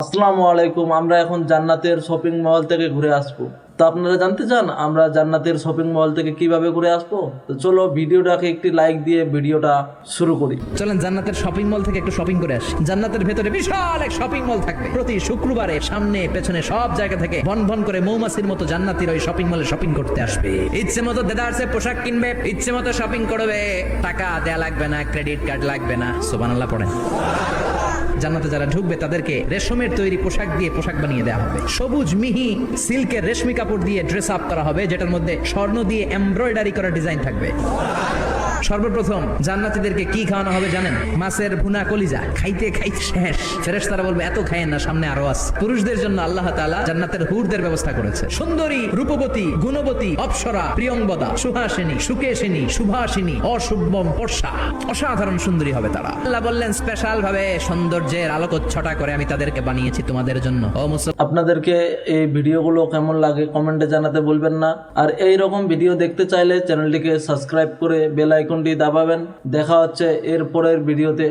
আসসালামু আলাইকুম। আমরা এখন জান্নাতের শপিং মল থেকে ঘুরে আসবো। তো আপনারা জানতে চান আমরা জান্নাতের শপিং মল থেকে কিভাবে ঘুরে আসবো? তো চলো ভিডিওটাকে একটি লাইক দিয়ে ভিডিওটা শুরু করি। চলেন জান্নাতের শপিং মল থেকে একটু শপিং করে আসি। জান্নাতের ভেতরে বিশাল এক শপিং মল থাকবে। প্রতি শুক্রবারে সামনে পেছনে সব জায়গা থেকে ভন ভন করে মৌমাছির মতো জান্নাতীর ওই শপিং মলে শপিং করতে আসবে। ইচ্ছে মতো দেদারসে পোশাক কিনবে, ইচ্ছে মতো শপিং করবে, টাকা দেয়া লাগবে না, ক্রেডিট কার্ড লাগবে না। সুবহানাল্লাহ পড়েন। জান্নাতে যারা ঢুকবে তাদেরকে রেশমের তৈরি পোশাক দিয়ে পোশাক বানিয়ে দেওয়া হবে। সবুজ মিহি সিল্কের রেশমি কাপড় দিয়ে ড্রেস আপ করা হবে, যেটার মধ্যে স্বর্ণ দিয়ে এমব্রয়ডারি করা ডিজাইন থাকবে। সর্বপ্রথম জান্নাতীদেরকে কি খাওয়ানো হবে জানেন? মাছের ভুনা কলিজা। খাইতে খাইতে শেষ। ফেরেশতারা বলবে এত খায়েন না, সামনে আরো আছে। পুরুষদের জন্য আল্লাহ তাআলা জান্নাতের হুরদের ব্যবস্থা করেছে। সুন্দরী, রূপবতী, গুণবতী, অপ্সরা, প্রিয়ংবদা, সুহাসিনী, সুকেশিনী, সুভাসিনী, অশুভম পর্ষা, অসাধারণ সুন্দরী হবে তারা। আল্লাহ বললেন স্পেশাল ভাবে সৌন্দর্যের আলোকচ্ছটা করে আমি তাদেরকে বানিয়েছি তোমাদের জন্য। ও মুসলমান, আপনাদেরকে এই ভিডিওগুলো কেমন লাগে কমেন্টে জানাতে বলবেন না। আর এই রকম ভিডিও দেখতে চাইলে চ্যানেলটিকে সাবস্ক্রাইব করে বেল আইকনটি দাবাবেন। দেখা হচ্ছে এর পরের ভিডিওতে।